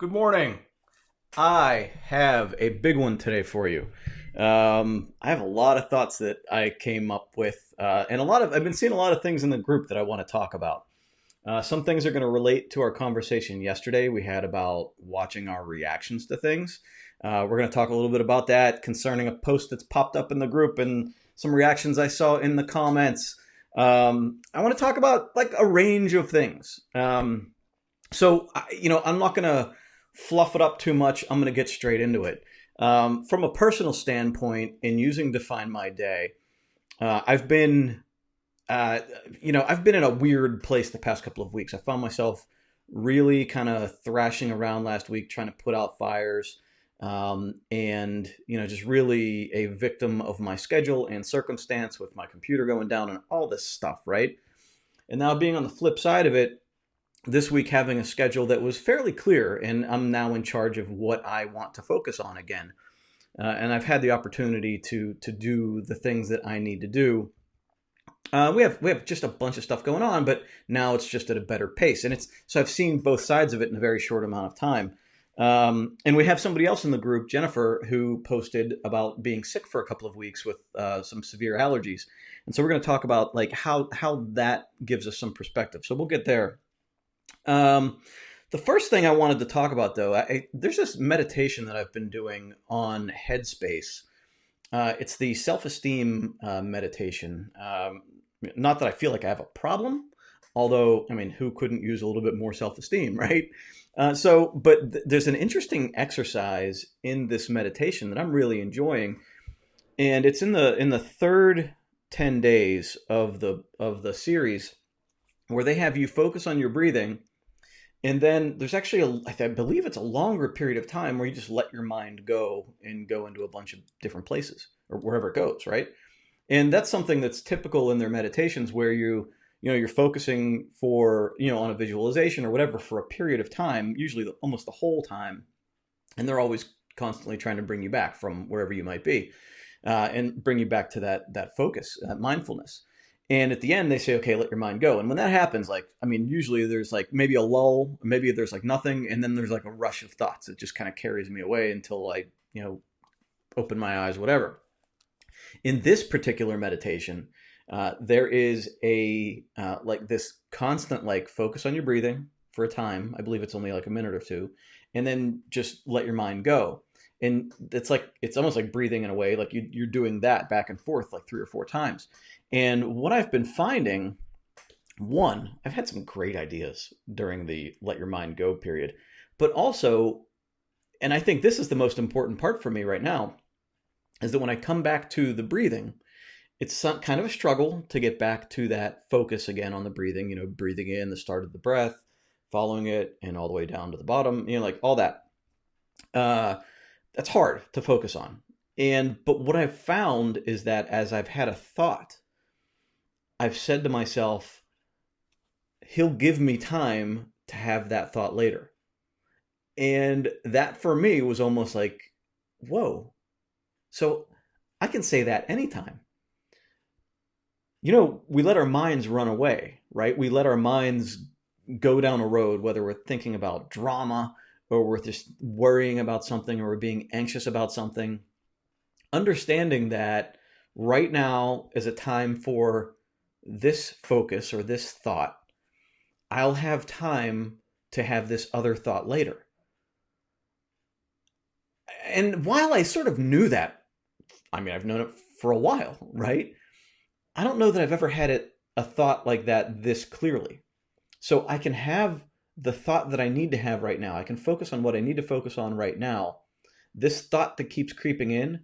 Good morning. I have a big one today for you. I have a lot of thoughts that I came up with, and I've been seeing a lot of things in the group that I want to talk about. Some things are going to relate to our conversation yesterday we had about watching our reactions to things. We're going to talk a little bit about that concerning a post that's popped up in the group and some reactions I saw in the comments. I want to talk about like a range of things. I'm not going to fluff it up too much. I'm going to get straight into it. From a personal standpoint, in using Define My Day, I've been, I've been in a weird place the past couple of weeks. I found myself really kind of thrashing around last week, trying to put out fires, and just really a victim of my schedule and circumstance with my computer going down and all this stuff, right? And now being on the flip side of it, this week having a schedule that was fairly clear, and I'm now in charge of what I want to focus on again. And I've had the opportunity to do the things that I need to do. We have just a bunch of stuff going on, but now it's just at a better pace, and it's so I've seen both sides of it in a very short amount of time. And we have somebody else in the group, Jennifer, who posted about being sick for a couple of weeks with some severe allergies, and so we're going to talk about like how that gives us some perspective. So we'll get there. Um, the first thing I wanted to talk about, though, there's this meditation that I've been doing on Headspace. It's the self-esteem meditation. Not that I feel like I have a problem, although, I mean, who couldn't use a little bit more self-esteem, right? There's an interesting exercise in this meditation that I'm really enjoying, and it's in the third 10 days of the series where they have you focus on your breathing. And then there's actually, I believe it's a longer period of time where you just let your mind go and go into a bunch of different places or wherever it goes, right? And that's something that's typical in their meditations where you're focusing for, on a visualization or whatever for a period of time, usually almost the whole time. And they're always constantly trying to bring you back from wherever you might be and bring you back to that focus, that mindfulness. And at the end, they say, okay, let your mind go. And when that happens, usually there's like maybe a lull, maybe there's like nothing. And then there's like a rush of thoughts. It just kind of carries me away until I, open my eyes, whatever. In this particular meditation, there is this constant like focus on your breathing for a time. I believe it's only like a minute or two. And then just let your mind go. And it's almost like breathing in a way, like you're doing that back and forth like 3 or 4 times. And what I've been finding, one, I've had some great ideas during the let your mind go period, but also, and I think this is the most important part for me right now, is that when I come back to the breathing, it's some kind of a struggle to get back to that focus again on the breathing, breathing in the start of the breath, following it, and all the way down to the bottom, like all that. That's hard to focus on. But what I've found is that as I've had a thought, I've said to myself, he'll give me time to have that thought later. And that for me was almost like, whoa. So I can say that anytime. We let our minds run away, right? We let our minds go down a road, whether we're thinking about drama or we're just worrying about something or we're being anxious about something. Understanding that right now is a time for this focus or this thought, I'll have time to have this other thought later. And while I sort of knew that, I mean, I've known it for a while, right? I don't know that I've ever had a thought like that this clearly. So I can have the thought that I need to have right now. I can focus on what I need to focus on right now. This thought that keeps creeping in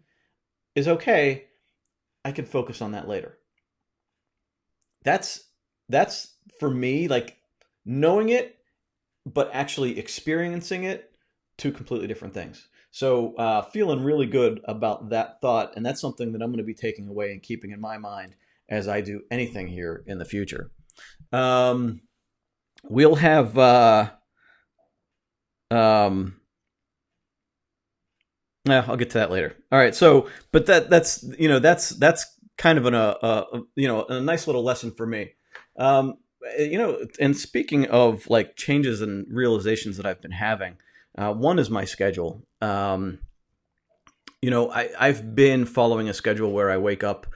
is okay. I can focus on that later. That's for me, like knowing it, but actually experiencing it, two completely different things. So feeling really good about that thought, and that's something that I'm going to be taking away and keeping in my mind as I do anything here in the future. We'll have yeah, I'll get to that later. All right. So, but that's kind of a nice little lesson for me. And speaking of like changes and realizations that I've been having, One is my schedule. I've been following a schedule where I wake up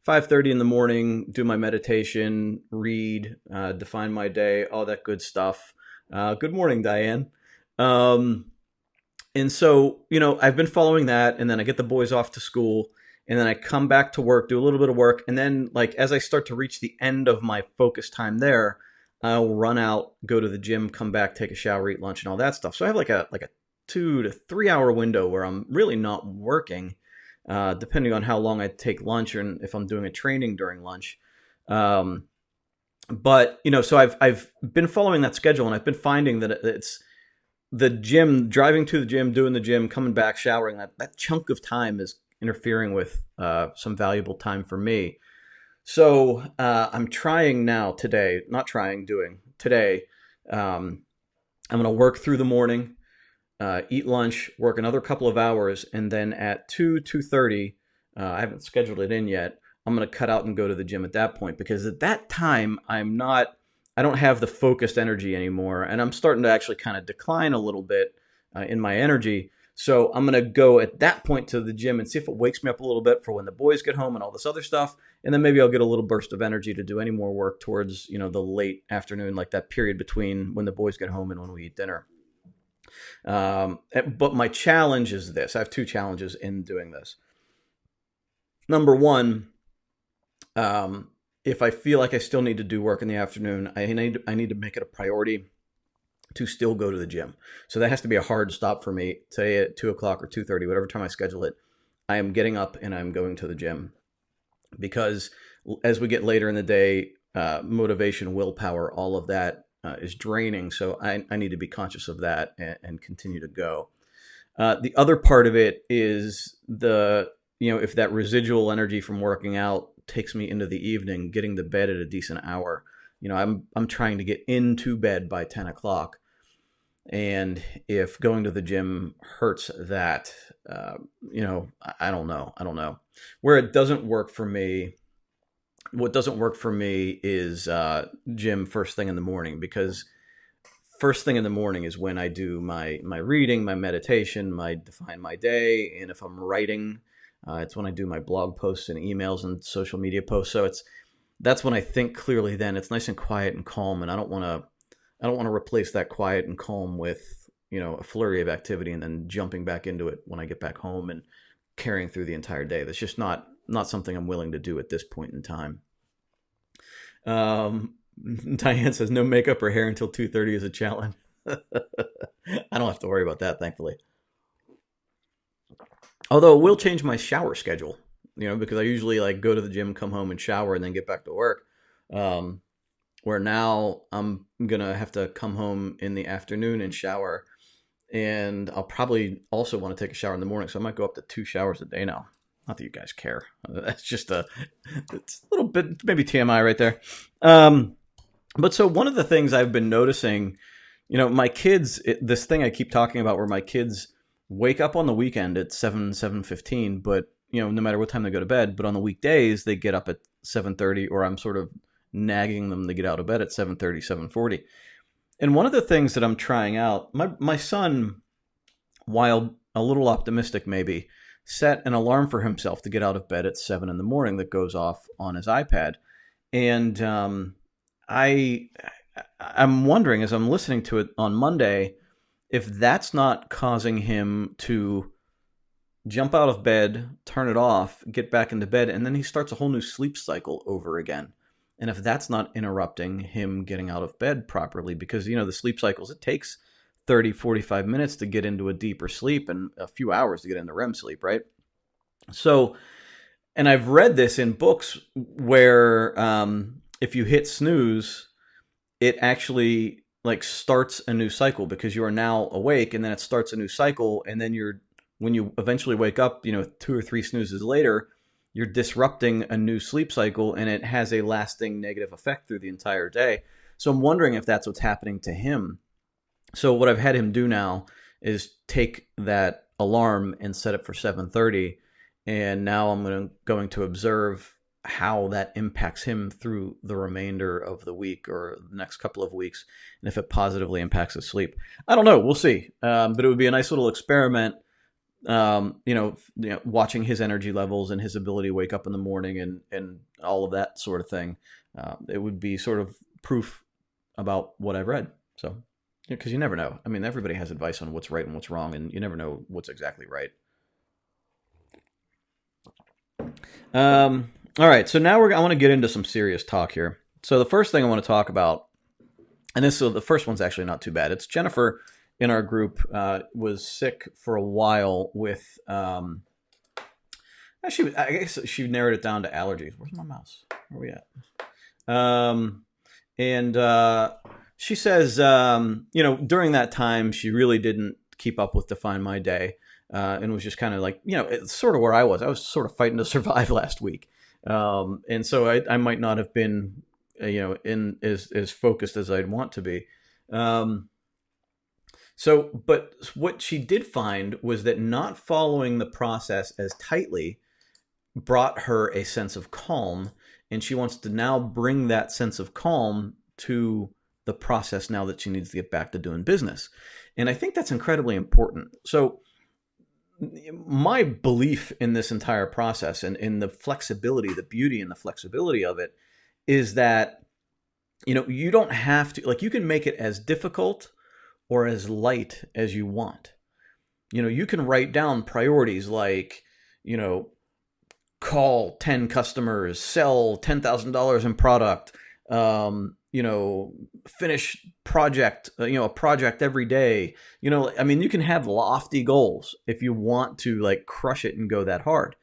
5:30 in the morning, do my meditation, read, define my day, all that good stuff. Good morning, Diane. Um, and so, I've been following that, and then I get the boys off to school, and then I come back to work, do a little bit of work, and then, like, as I start to reach the end of my focus time there, I'll run out, go to the gym, come back, take a shower, eat lunch, and all that stuff. So I have like a 2 to 3 hour window where I'm really not working, depending on how long I take lunch or if I'm doing a training during lunch. Um, but so I've been following that schedule, and I've been finding that it's the gym, driving to the gym, doing the gym, coming back, showering. That chunk of time is interfering with some valuable time for me. So I'm trying now today, not trying, doing today. I'm going to work through the morning, eat lunch, work another couple of hours, and then at 2:30, I haven't scheduled it in yet. I'm going to cut out and go to the gym at that point, because at that time I don't have the focused energy anymore, and I'm starting to actually kind of decline a little bit in my energy. So I'm going to go at that point to the gym and see if it wakes me up a little bit for when the boys get home and all this other stuff. And then maybe I'll get a little burst of energy to do any more work towards, the late afternoon, like that period between when the boys get home and when we eat dinner. But my challenge is this. I have two challenges in doing this. Number one, if I feel like I still need to do work in the afternoon, I need to make it a priority to still go to the gym. So that has to be a hard stop for me. Say at 2 o'clock or 2:30, whatever time I schedule it, I am getting up and I'm going to the gym, because as we get later in the day, motivation, willpower, all of that is draining. So I need to be conscious of that and continue to go. The other part of it is if that residual energy from working out takes me into the evening, getting to bed at a decent hour. I'm trying to get into bed by 10 o'clock. And if going to the gym hurts that, I don't know. Where it doesn't work for me, what doesn't work for me is gym first thing in the morning, because first thing in the morning is when I do my reading, my meditation, my define my day. And if I'm writing, it's when I do my blog posts and emails and social media posts. So that's when I think clearly. Then it's nice and quiet and calm, and I don't want to replace that quiet and calm with a flurry of activity and then jumping back into it when I get back home and carrying through the entire day. That's just not something I'm willing to do at this point in time. Diane says no makeup or hair until 2:30 is a challenge. I don't have to worry about that, thankfully. Although it will change my shower schedule, because I usually like go to the gym, come home and shower, and then get back to work. Where now I'm gonna have to come home in the afternoon and shower, and I'll probably also want to take a shower in the morning. So I might go up to 2 showers a day now. Not that you guys care. That's just it's a little bit maybe TMI right there. But so one of the things I've been noticing, my kids, this thing I keep talking about, where my kids wake up on the weekend at 7:15, but no matter what time they go to bed, but on the weekdays they get up at 7:30, or I'm sort of nagging them to get out of bed at 7:30, 7:40. And one of the things that I'm trying out, my son, while a little optimistic maybe, set an alarm for himself to get out of bed at 7 in the morning that goes off on his iPad. And I'm wondering, as I'm listening to it on Monday, if that's not causing him to jump out of bed, turn it off, get back into bed, and then he starts a whole new sleep cycle over again. And if that's not interrupting him getting out of bed properly, because, the sleep cycles, it takes 30, 45 minutes to get into a deeper sleep and a few hours to get into REM sleep, right? So, and I've read this in books where if you hit snooze, it actually like starts a new cycle, because you are now awake, and then it starts a new cycle. And then when you eventually wake up, 2 or 3 snoozes later, you're disrupting a new sleep cycle, and it has a lasting negative effect through the entire day. So I'm wondering if that's what's happening to him. So what I've had him do now is take that alarm and set it for 7:30. And now I'm going to observe how that impacts him through the remainder of the week or the next couple of weeks, and if it positively impacts his sleep. I don't know. We'll see. But it would be a nice little experiment. Watching his energy levels and his ability to wake up in the morning and all of that sort of thing. It would be sort of proof about what I've read. So, because you never know. I mean, everybody has advice on what's right and what's wrong, and you never know what's exactly right. All right, so now I want to get into some serious talk here. So the first thing I want to talk about, and the first one's actually not too bad. It's Jennifer in our group was sick for a while with. Actually, I guess she narrowed it down to allergies. Where's my mouse? Where are we at? And she says, during that time, she really didn't keep up with Define My Day. And was just kind of like, it's sort of where I was. I was sort of fighting to survive last week. And so I might not have been, in as focused as I'd want to be. But what she did find was that not following the process as tightly brought her a sense of calm. And she wants to now bring that sense of calm to the process now that she needs to get back to doing business. And I think that's incredibly important. So my belief in this entire process and in the flexibility, the beauty and the flexibility of it is that, you don't have to, you can make it as difficult or as light as you want. You can write down priorities like, call 10 customers, sell $10,000 in product, finish project, a project every day. You can have lofty goals if you want to crush it and go that hard.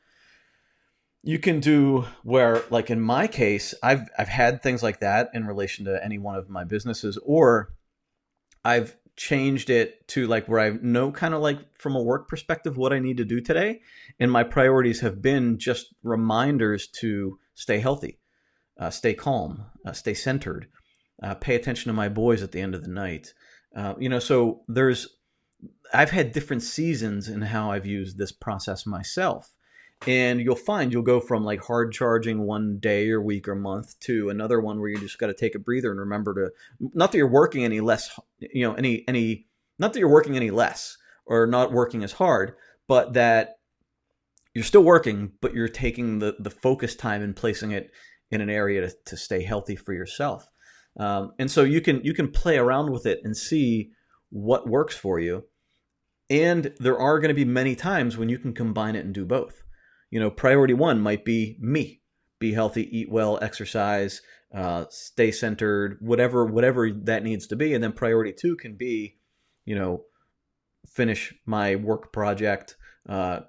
You can do where, in my case, I've had things like that in relation to any one of my businesses, or I've changed it to where I know kind of from a work perspective what I need to do today. And my priorities have been just reminders to stay healthy, stay calm, stay centered, pay attention to my boys at the end of the night. So I've had different seasons in how I've used this process myself. And you'll find you'll go from hard charging one day or week or month to another one where you just got to take a breather and remember to, not that you're working any less, not that you're working any less or not working as hard, but that you're still working, but you're taking the focus time and placing it in an area to stay healthy for yourself. And so you can play around with it and see what works for you. And there are going to be many times when you can combine it and do both. Priority one might be me. Be healthy, eat well, exercise, stay centered, whatever that needs to be. And then priority two can be, finish my work project,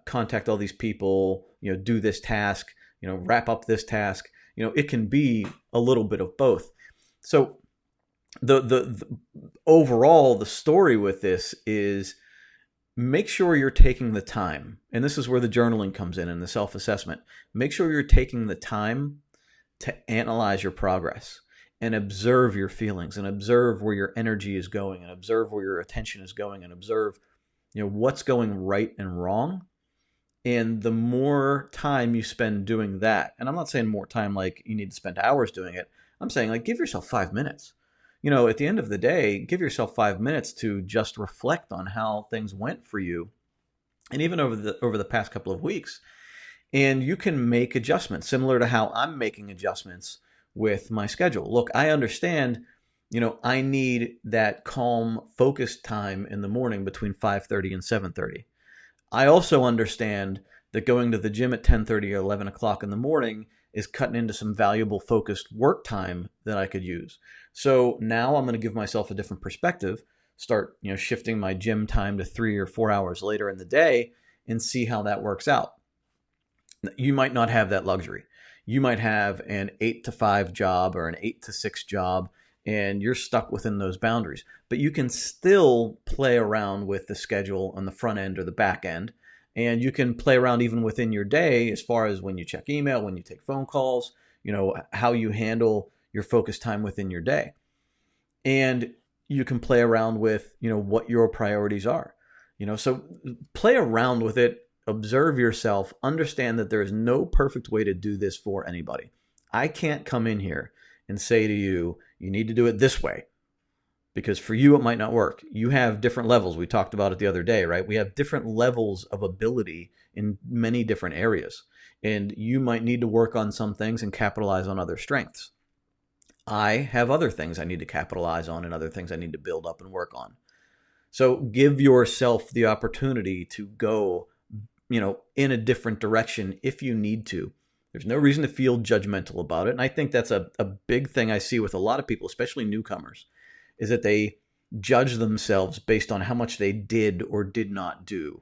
contact all these people, do this task, wrap up this task. It can be a little bit of both. So the overall, the story with this is, make sure you're taking the time, and this is where the journaling comes in and the self-assessment. Make sure you're taking the time to analyze your progress and observe your feelings and observe where your energy is going and observe where your attention is going and observe, what's going right and wrong. And the more time you spend doing that, and I'm not saying more time like you need to spend hours doing it. I'm saying give yourself 5 minutes. At the end of the day, give yourself 5 minutes to just reflect on how things went for you, and even over the past couple of weeks. And you can make adjustments similar to how I'm making adjustments with my schedule. Look, I understand, I need that calm, focused time in the morning between 5:30 and 7:30. I also understand that going to the gym at 10:30 or 11 o'clock in the morning is cutting into some valuable focused work time that I could use. So now I'm going to give myself a different perspective, start, shifting my gym time to 3 or 4 hours later in the day and see how that works out. You might not have that luxury. You might have an 8 to 5 job or an 8 to 6 job, and you're stuck within those boundaries. But you can still play around with the schedule on the front end or the back end. And you can play around even within your day as far as when you check email, when you take phone calls, how you handle your focus time within your day. And you can play around with, what your priorities are. So play around with it, observe yourself, understand that there is no perfect way to do this for anybody. I can't come in here and say to you, you need to do it this way, because for you, it might not work. You have different levels. We talked about it the other day, right? We have different levels of ability in many different areas, and you might need to work on some things and capitalize on other strengths. I have other things I need to capitalize on and other things I need to build up and work on. So give yourself the opportunity to go, in a different direction if you need to. There's no reason to feel judgmental about it. And I think that's a big thing I see with a lot of people, especially newcomers, is that they judge themselves based on how much they did or did not do.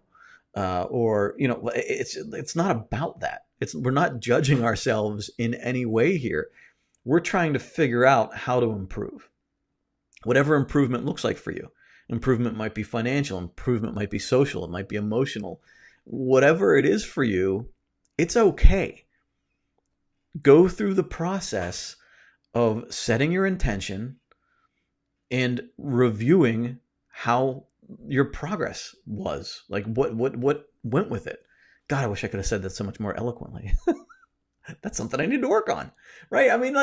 It's not about that. We're not judging ourselves in any way here. We're trying to figure out how to improve. Whatever improvement looks like for you. Improvement might be financial, improvement might be social, it might be emotional. Whatever it is for you, it's okay. Go through the process of setting your intention and reviewing how your progress was. Like what went with it. God, I wish I could have said that so much more eloquently. That's something I need to work on, right? I mean,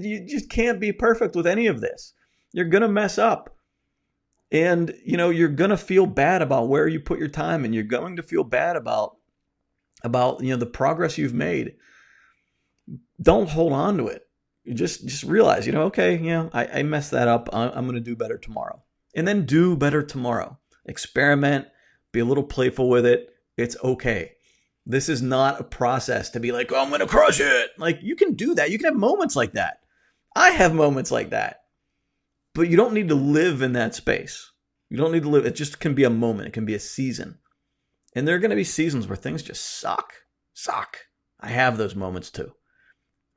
you just can't be perfect with any of this. You're going to mess up. And, you're going to feel bad about where you put your time, and you're going to feel bad about the progress you've made. Don't hold on to it. You just realize, okay, I messed that up. I'm going to do better tomorrow. And then do better tomorrow. Experiment, be a little playful with it. It's okay. This is not a process to be like, oh, I'm going to crush it. Like, you can do that. You can have moments like that. I have moments like that. But you don't need to live in that space. You don't need to live. It just can be a moment. It can be a season. And there are going to be seasons where things just suck. I have those moments too,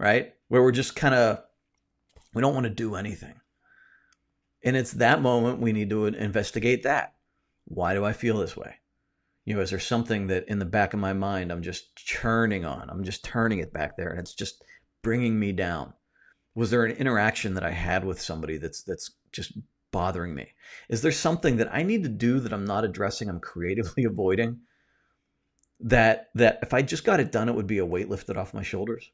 right? Where we're just we don't want to do anything. And it's that moment we need to investigate that. Why do I feel this way? Is there something that in the back of my mind I'm just churning on? I'm just turning it back there and it's just bringing me down. Was there an interaction that I had with somebody that's just bothering me? Is there something that I need to do that I'm not addressing, I'm creatively avoiding? That if I just got it done, it would be a weight lifted off my shoulders.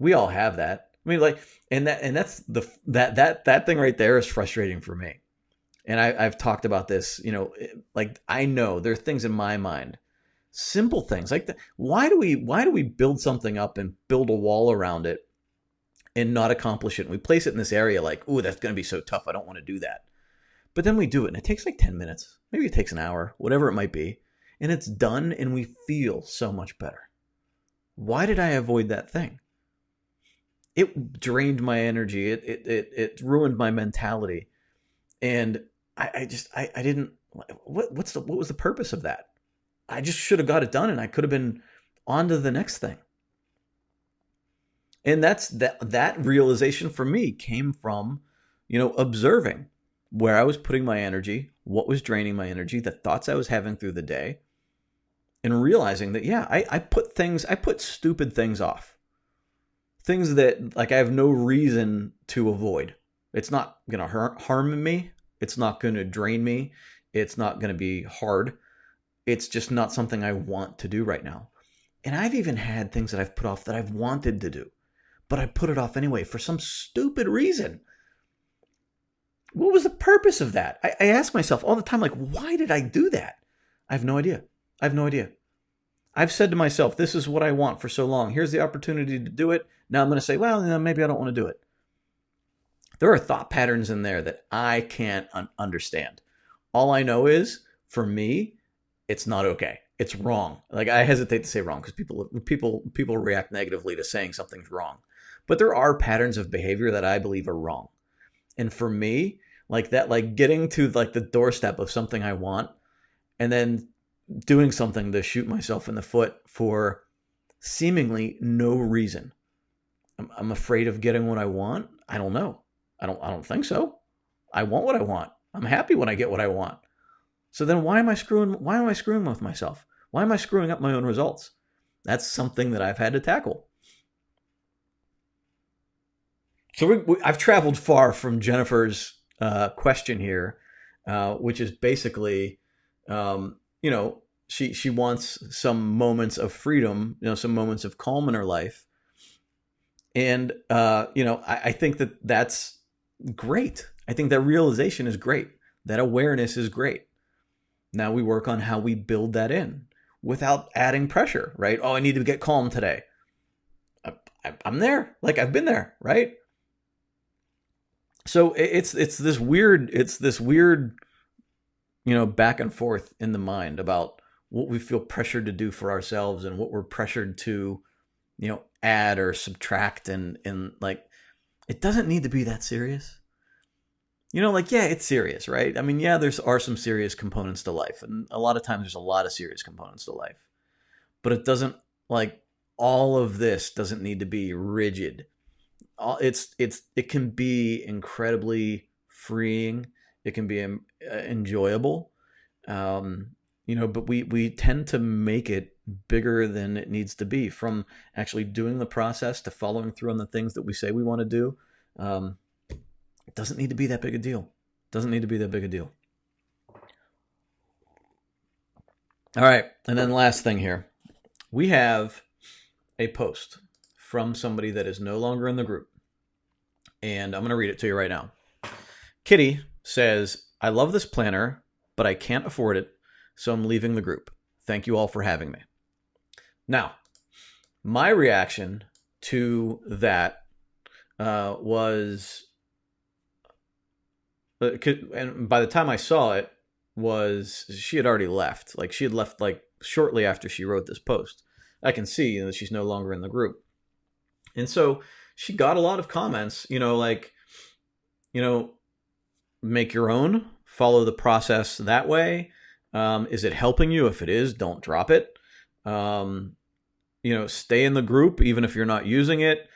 We all have that. I mean, that's that thing right there is frustrating for me. And I've talked about this, I know there are things in my mind, simple things like that. Why do we build something up and build a wall around it and not accomplish it? And we place it in this area like, ooh, that's going to be so tough. I don't want to do that. But then we do it and it takes like 10 minutes. Maybe it takes an hour, whatever it might be. And it's done and we feel so much better. Why did I avoid that thing? It drained my energy. It ruined my mentality. And I didn't, what was the purpose of that? I just should have got it done and I could have been on to the next thing. And that realization for me came from, observing where I was putting my energy, what was draining my energy, the thoughts I was having through the day, and realizing that, I put stupid things off. Things that I have no reason to avoid. It's not going to harm me. It's not going to drain me. It's not going to be hard. It's just not something I want to do right now. And I've even had things that I've put off that I've wanted to do, but I put it off anyway for some stupid reason. What was the purpose of that? I ask myself all the time, why did I do that? I have no idea. I've said to myself, this is what I want for so long. Here's the opportunity to do it. Now I'm going to say, well, maybe I don't want to do it. There are thought patterns in there that I can't understand. All I know is, for me, it's not okay. It's wrong. I hesitate to say wrong because people react negatively to saying something's wrong. But there are patterns of behavior that I believe are wrong. And for me, getting to the doorstep of something I want and then doing something to shoot myself in the foot for seemingly no reason. I'm afraid of getting what I want. I don't know. I don't think so. I want what I want. I'm happy when I get what I want. So then why am I screwing with myself? Why am I screwing up my own results? That's something that I've had to tackle. So I've traveled far from Jennifer's question here, which is basically, she wants some moments of freedom, some moments of calm in her life. And, I think that that's great. I think that realization is great. That awareness is great. Now we work on how we build that in without adding pressure, right? Oh, I need to get calm today. I'm there. Like, I've been there, right? So it's this weird, back and forth in the mind about what we feel pressured to do for ourselves and what we're pressured to, add or subtract. And like, it doesn't need to be that serious. Yeah, it's serious, right? I mean, yeah, are some serious components to life. And a lot of times there's a lot of serious components to life. But it doesn't, like, all of this doesn't need to be rigid. It can be incredibly freeing. It can be enjoyable. But we tend to make it bigger than it needs to be, from actually doing the process to following through on the things that we say we want to do. It doesn't need to be that big a deal. All right. And then last thing here, we have a post from somebody that is no longer in the group. And I'm going to read it to you right now. Kitty says, I love this planner, but I can't afford it, so I'm leaving the group. Thank you all for having me. Now, my reaction to that was, and by the time I saw it, was she had already left. Like, she had left like shortly after she wrote this post. I can see that she's no longer in the group. And so she got a lot of comments, make your own, follow the process that way. Is it helping you? If it is, don't drop it. Stay in the group, even if you're not using it.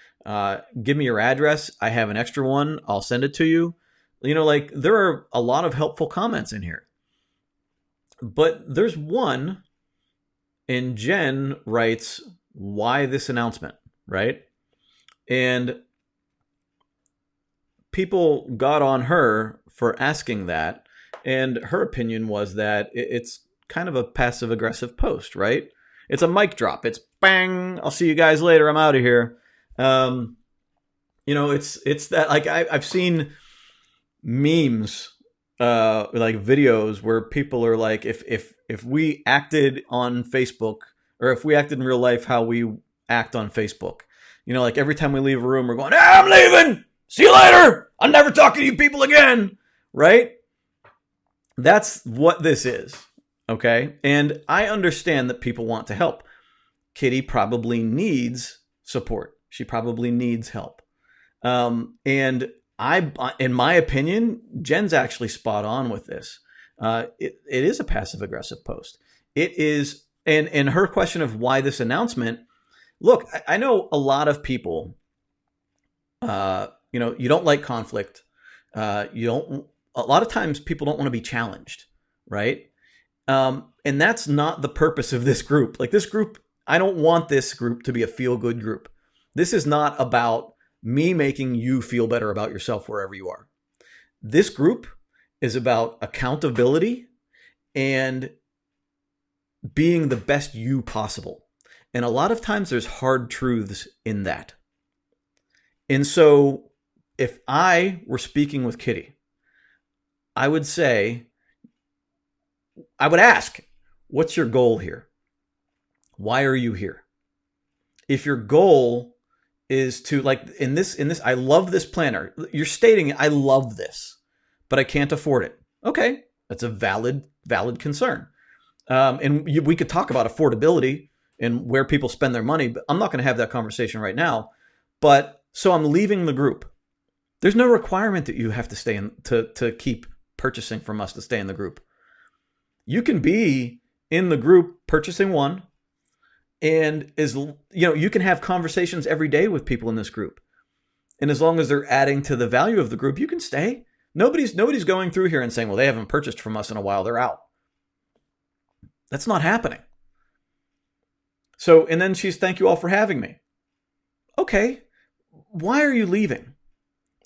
Give me your address. I have an extra one. I'll send it to you. There are a lot of helpful comments in here. But there's one, and Jen writes, why this announcement, right? And people got on her for asking that. And her opinion was that it's kind of a passive-aggressive post, right? It's a mic drop. It's bang, I'll see you guys later, I'm out of here. It's that, like, I've seen memes, like videos where people are like, if we acted on Facebook, or if we acted in real life how we act on Facebook, like every time we leave a room, we're going, I'm leaving! See you later! I'm never talking to you people again! Right? That's what this is. Okay? And I understand that people want to help. Kitty probably needs support. She probably needs help. And in my opinion, Jen's actually spot on with this. It is a passive-aggressive post. It is, and her question of why this announcement, look, I know a lot of people, you don't like conflict. A lot of times people don't want to be challenged, right? And that's not the purpose of this group. Like, this group, I don't want this group to be a feel-good group. This is not about me making you feel better about yourself wherever you are. This group is about accountability and being the best you possible. And a lot of times there's hard truths in that. And so if I were speaking with Kitty, I would ask, what's your goal here? Why are you here? If your goal is to, like, in this, I love this planner. You're stating, I love this, but I can't afford it. Okay, that's a valid concern. We could talk about affordability and where people spend their money, but I'm not going to have that conversation right now. But so I'm leaving the group. There's no requirement that you have to stay in to keep purchasing from us to stay in the group. You can be in the group purchasing one, and you can have conversations every day with people in this group. And as long as they're adding to the value of the group, you can stay. Nobody's going through here and saying, well, they haven't purchased from us in a while, they're out. That's not happening. So, and then she's, thank you all for having me. Okay, why are you leaving?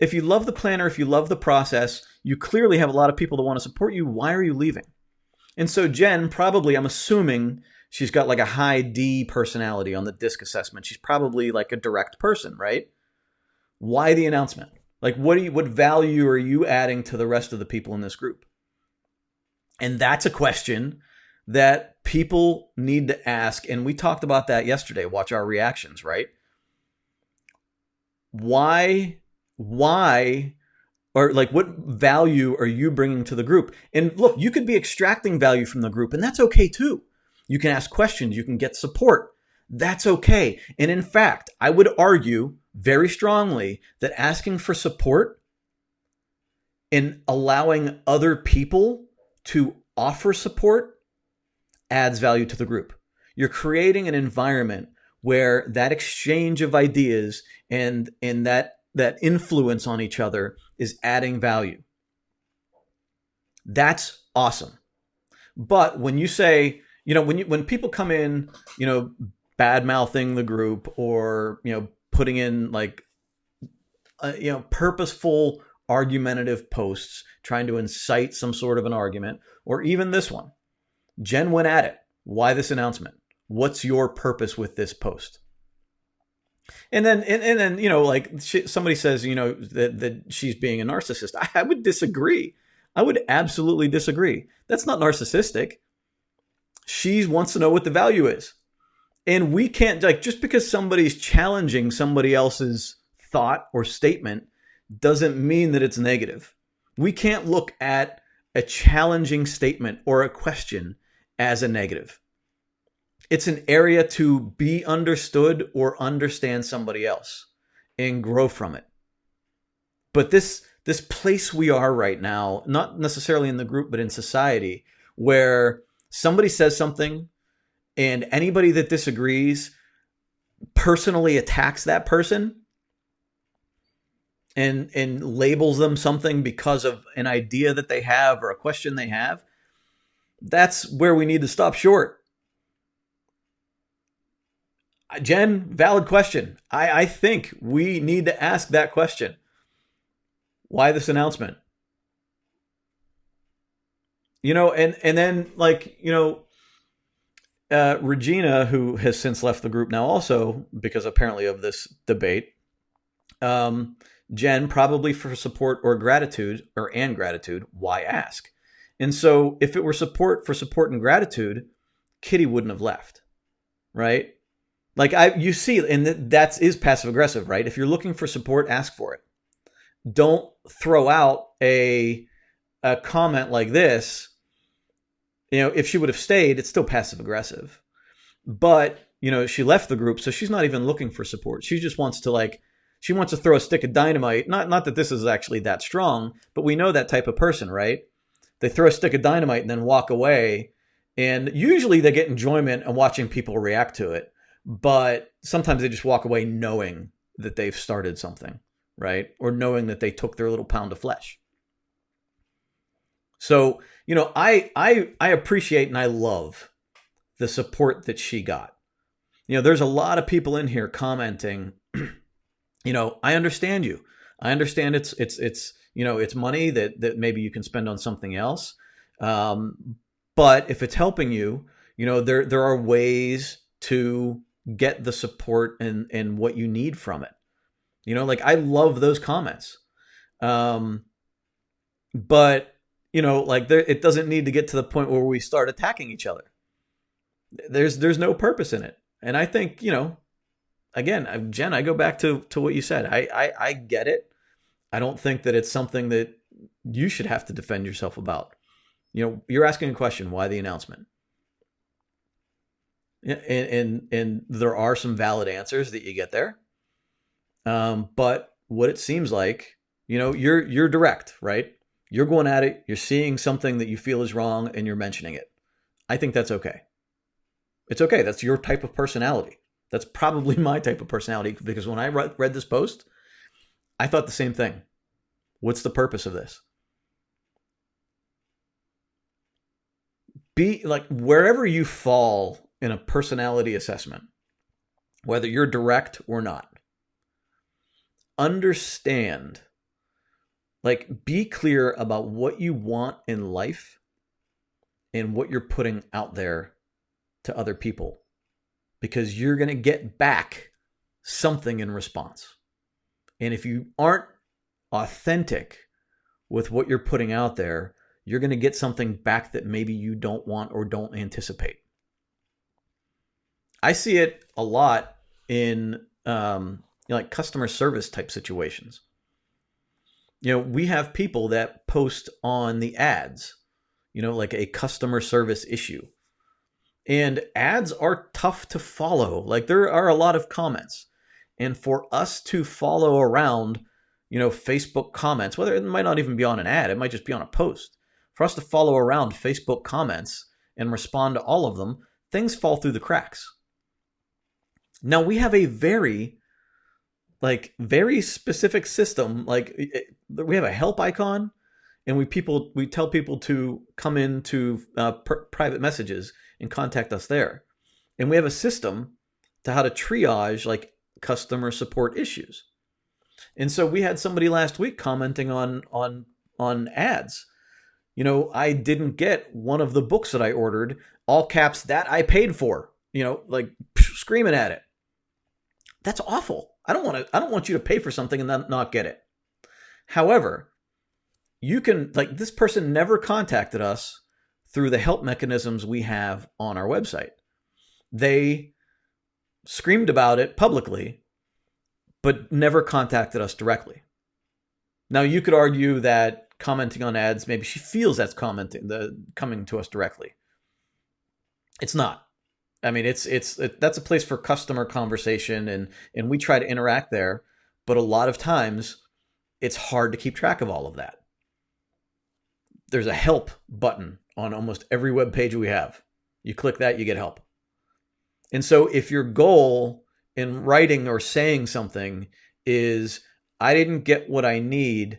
If you love the planner, if you love the process, you clearly have a lot of people that want to support you. Why are you leaving? And so Jen probably, I'm assuming she's got like a high D personality on the DISC assessment. She's probably like a direct person, right? Why the announcement? Like what value are you adding to the rest of the people in this group? And that's a question that people need to ask. And we talked about that yesterday. Watch our reactions, right? Why, or like what value are you bringing to the group? And look, you could be extracting value from the group, and that's okay too. You can ask questions, you can get support. That's okay. And in fact, I would argue very strongly that asking for support and allowing other people to offer support adds value to the group. You're creating an environment where that exchange of ideas and that influence on each other is adding value. That's awesome. But when you say, when people come in, bad mouthing the group, or, putting in like, purposeful argumentative posts, trying to incite some sort of an argument, or even this one, Jen went at it. Why this announcement? What's your purpose with this post? And then like somebody says, that she's being a narcissist. I would disagree. I would absolutely disagree. That's not narcissistic. She wants to know what the value is. And we can't, like, just because somebody's challenging somebody else's thought or statement doesn't mean that it's negative. We can't look at a challenging statement or a question as a negative. It's an area to be understood or understand somebody else and grow from it. But this place we are right now, not necessarily in the group, but in society, where somebody says something and anybody that disagrees personally attacks that person and labels them something because of an idea that they have or a question they have, that's where we need to stop short. Jen, valid question. I think we need to ask that question. Why this announcement? And then, like, Regina, who has since left the group now also because apparently of this debate, Jen, probably for support or gratitude, and gratitude, why ask? And so if it were support and gratitude, Kitty wouldn't have left, right? Like you see, and that is passive aggressive, right? If you're looking for support, ask for it. Don't throw out a comment like this. If she would have stayed, it's still passive aggressive. But, she left the group, so she's not even looking for support. She just wants to throw a stick of dynamite. Not that this is actually that strong, but we know that type of person, right? They throw a stick of dynamite and then walk away. And usually they get enjoyment in watching people react to it. But sometimes they just walk away knowing that they've started something, right? Or knowing that they took their little pound of flesh. So, I appreciate and I love the support that she got. There's a lot of people in here commenting, I understand you. I understand it's money that maybe you can spend on something else. But if it's helping you, there are ways to get the support and what you need from it. Like I love those comments. But like it doesn't need to get to the point where we start attacking each other. There's no purpose in it. And I think, again, Jen, I go back to what you said. I get it. I don't think that it's something that you should have to defend yourself about. You're asking a question, why the announcement? And there are some valid answers that you get there. But what it seems like, you're direct, right? You're going at it. You're seeing something that you feel is wrong and you're mentioning it. I think that's okay. It's okay. That's your type of personality. That's probably my type of personality, because when I read this post, I thought the same thing. What's the purpose of this? Be like, wherever you fall in a personality assessment, whether you're direct or not, understand, like, be clear about what you want in life in what you're putting out there to other people, because you're going to get back something in response. And if you aren't authentic with what you're putting out there, you're going to get something back that maybe you don't want or don't anticipate. I see it a lot in like customer service type situations. We have people that post on the ads, like a customer service issue. And ads are tough to follow. Like, there are a lot of comments. And for us to follow around, Facebook comments, whether it might not even be on an ad, it might just be on a post. For us to follow around Facebook comments and respond to all of them, things fall through the cracks. Now, we have a very specific system. Like, we have a help icon, and we tell people to come into private messages and contact us there. And we have a system to how to triage like customer support issues. And so we had somebody last week commenting on ads. I didn't get one of the books that I ordered, all caps, that I paid for, like screaming at it. That's awful. I don't want you to pay for something and then not get it. However, you can, like, this person never contacted us through the help mechanisms we have on our website. They screamed about it publicly, but never contacted us directly. Now, you could argue that commenting on ads, maybe she feels that's coming to us directly. It's not. I mean, that's a place for customer conversation, and we try to interact there, but a lot of times it's hard to keep track of all of that. There's a help button on almost every web page we have. You click that, you get help. And so if your goal in writing or saying something is, I didn't get what I need,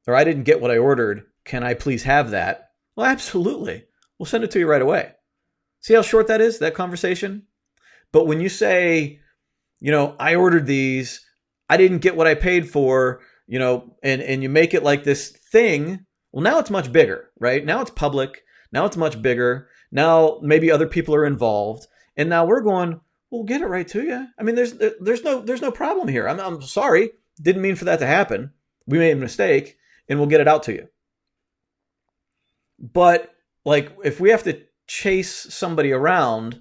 or I didn't get what I ordered, can I please have that? Well, absolutely. We'll send it to you right away. See how short that is, that conversation? But when you say, I ordered these, I didn't get what I paid for, and you make it like this thing, well, now it's much bigger, right? Now it's public. Now it's much bigger. Now maybe other people are involved. And now we're going, we'll get it right to you. I mean, there's no problem here. I'm sorry. Didn't mean for that to happen. We made a mistake, and we'll get it out to you. But like, if we have to chase somebody around,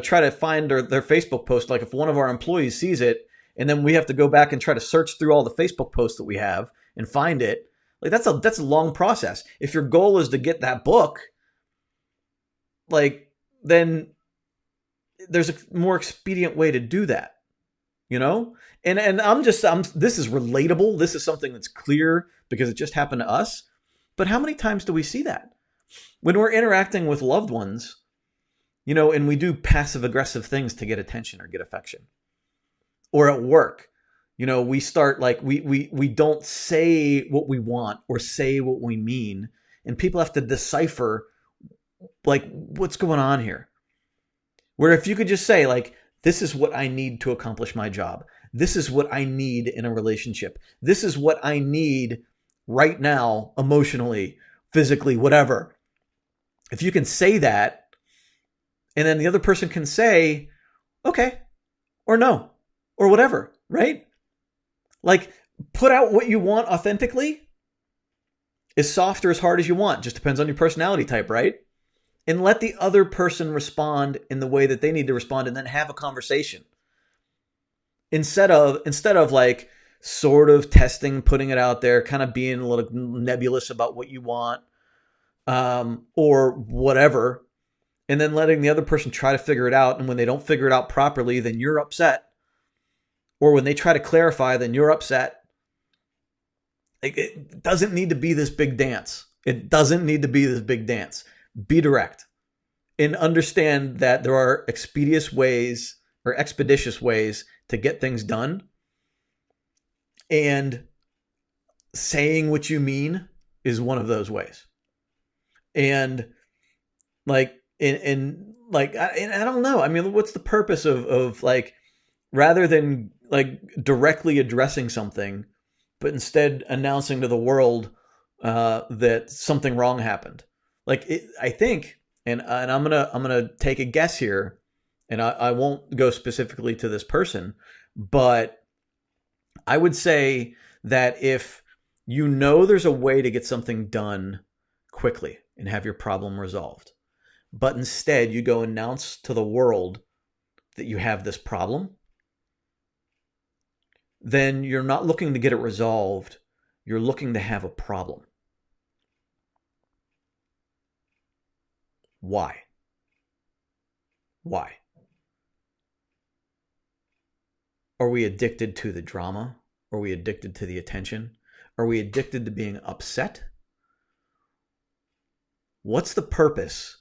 try to find their Facebook post, like if one of our employees sees it, and then we have to go back and try to search through all the Facebook posts that we have and find it, like that's a long process. If your goal is to get that book, like, then there's a more expedient way to do that, and this is relatable. This is something that's clear because it just happened to us. But how many times do we see that when we're interacting with loved ones, and we do passive aggressive things to get attention or get affection, or at work, we start like, we don't say what we want or say what we mean, and people have to decipher like what's going on here. Where if you could just say, like, this is what I need to accomplish my job. This is what I need in a relationship. This is what I need right now, emotionally, physically, whatever. If you can say that, and then the other person can say, okay, or no, or whatever, right? Like, put out what you want authentically, as soft or as hard as you want. Just depends on your personality type, right? And let the other person respond in the way that they need to respond, and then have a conversation. Instead of like sort of testing, putting it out there, kind of being a little nebulous about what you want, or whatever, and then letting the other person try to figure it out. And when they don't figure it out properly, then you're upset. Or when they try to clarify, then you're upset. It doesn't need to be this big dance. It doesn't need to be this big dance. Be direct and understand that there are expeditious ways to get things done. And saying what you mean is one of those ways. And like, I don't know. I mean, what's the purpose of like, rather than like directly addressing something, but instead announcing to the world that something wrong happened, I think, and I'm gonna take a guess here, and I won't go specifically to this person, but I would say that if you know there's a way to get something done quickly and have your problem resolved, but instead you go announce to the world that you have this problem, then you're not looking to get it resolved. You're looking to have a problem. Why? Why? Are we addicted to the drama? Are we addicted to the attention? Are we addicted to being upset? What's the purpose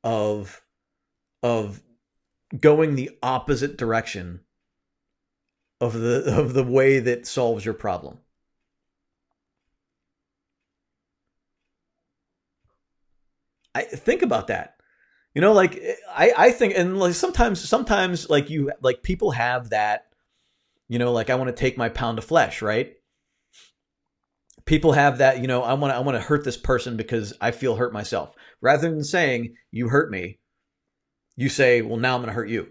of of going the opposite direction of the way that solves your problem? I think about that. Like I think, and like sometimes like people have that, like I want to take my pound of flesh, right? People have that, I want to hurt this person because I feel hurt myself. Rather than saying you hurt me, you say, well, now I'm going to hurt you,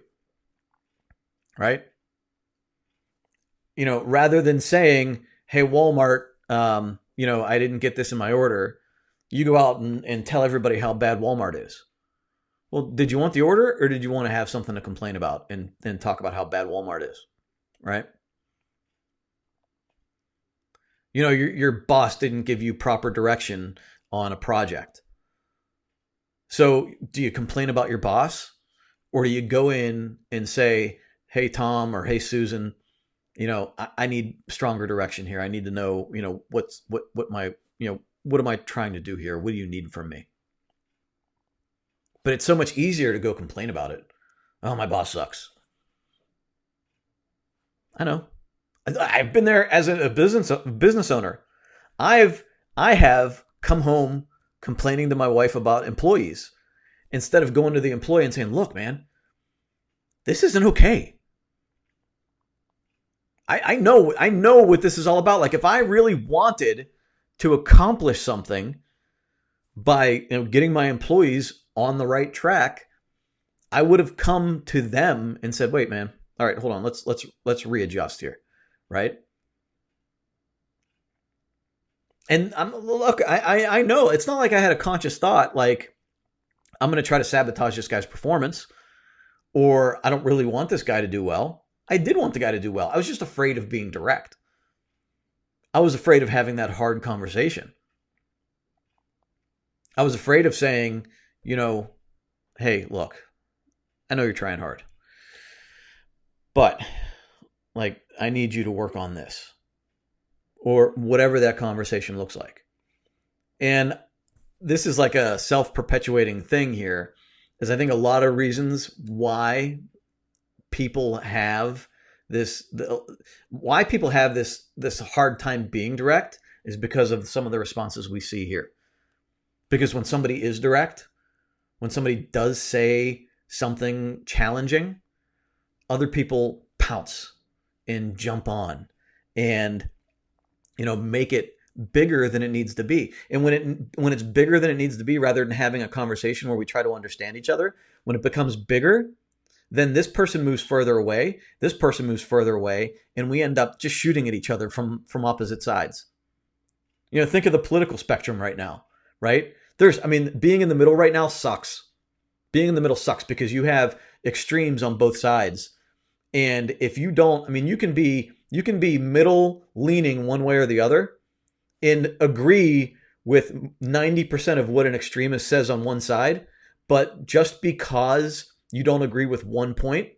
right? Rather than saying, hey, Walmart, I didn't get this in my order, you go out and tell everybody how bad Walmart is. Well, did you want the order, or did you want to have something to complain about and talk about how bad Walmart is, right? Your boss didn't give you proper direction on a project. So do you complain about your boss, or do you go in and say, hey, Tom, or hey, Susan, I need stronger direction here. I need to know, what am I trying to do here? What do you need from me? But it's so much easier to go complain about it. Oh, my boss sucks. I know. I've been there as a business owner. I have come home complaining to my wife about employees instead of going to the employee and saying, "Look, man, this isn't okay. I know what this is all about. Like if I really wanted to accomplish something by getting my employees on the right track, I would have come to them and said, "Wait, man, all right, hold on, let's readjust here, right?" And look, I know it's not like I had a conscious thought like I'm going to try to sabotage this guy's performance, or I don't really want this guy to do well. I did want the guy to do well. I was just afraid of being direct. I was afraid of having that hard conversation. I was afraid of saying, hey, look, I know you're trying hard, but like I need you to work on this, or whatever that conversation looks like. And this is like a self-perpetuating thing here, is I think a lot of reasons why people have this hard time being direct is because of some of the responses we see here. Because when somebody is direct, when somebody does say something challenging, other people pounce and jump on and make it bigger than it needs to be. And when it's bigger than it needs to be, rather than having a conversation where we try to understand each other, when it becomes bigger, then this person moves further away, this person moves further away, and we end up just shooting at each other from opposite sides. Think of the political spectrum right now, right? Being in the middle right now sucks. Being in the middle sucks because you have extremes on both sides. And if you don't, you can be middle leaning one way or the other and agree with 90% of what an extremist says on one side, but just because you don't agree with one point,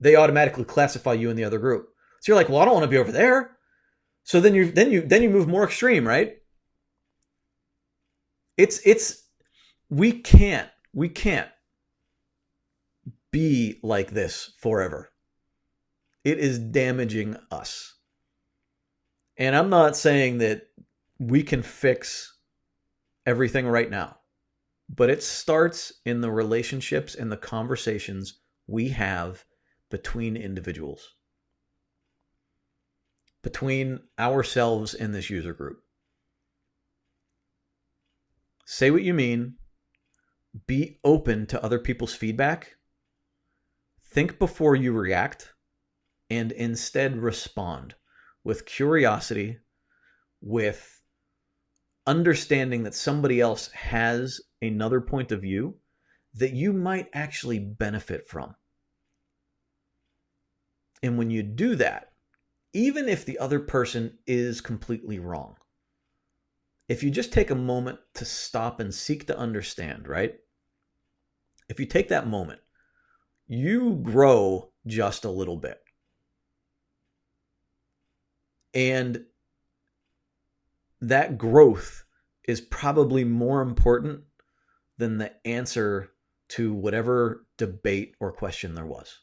they automatically classify you in the other group. So you're like, well, I don't want to be over there. So then you move more extreme, right? We can't be like this forever. It is damaging us. And I'm not saying that we can fix everything right now, but it starts in the relationships and the conversations we have between individuals, between ourselves in this user group. Say what you mean, be open to other people's feedback, think before you react, and instead respond with curiosity, with understanding that somebody else has another point of view that you might actually benefit from. And when you do that, even if the other person is completely wrong, if you just take a moment to stop and seek to understand, right? If you take that moment, you grow just a little bit. And that growth is probably more important than the answer to whatever debate or question there was.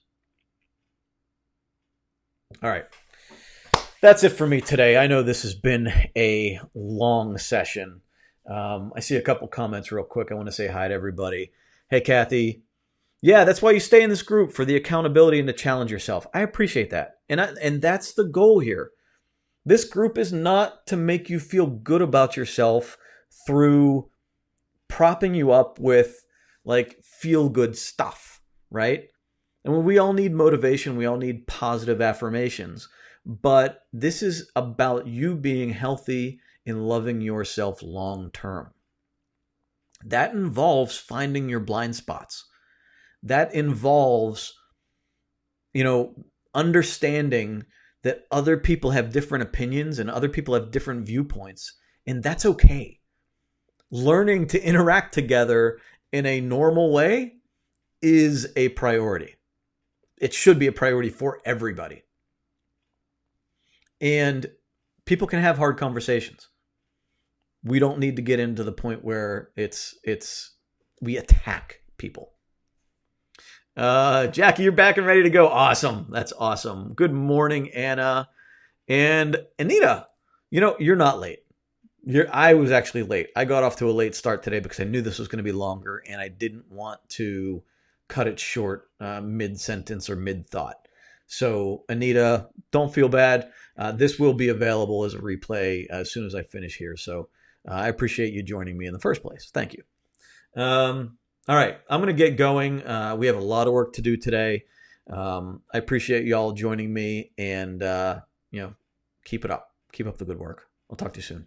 All right. That's it for me today. I know this has been a long session. I see a couple comments real quick. I want to say hi to everybody. Hey, Kathy. Yeah, that's why you stay in this group, for the accountability and to challenge yourself. I appreciate that. And that's the goal here. This group is not to make you feel good about yourself through propping you up with like feel good stuff, right? And we all need motivation, we all need positive affirmations, but this is about you being healthy and loving yourself long term. That involves finding your blind spots. That involves, understanding that other people have different opinions and other people have different viewpoints, and that's okay. Learning to interact together in a normal way is a priority. It should be a priority for everybody. And people can have hard conversations. We don't need to get into the point where we attack people. Jackie, you're back and ready to go. Awesome. That's awesome. Good morning, Anna. And Anita, you're not late. I was actually late. I got off to a late start today because I knew this was going to be longer and I didn't want to cut it short mid-sentence or mid-thought. So, Anita, don't feel bad. This will be available as a replay as soon as I finish here. So I appreciate you joining me in the first place. Thank you. All right, I'm going to get going. We have a lot of work to do today. I appreciate you all joining me, and keep it up. Keep up the good work. I'll talk to you soon.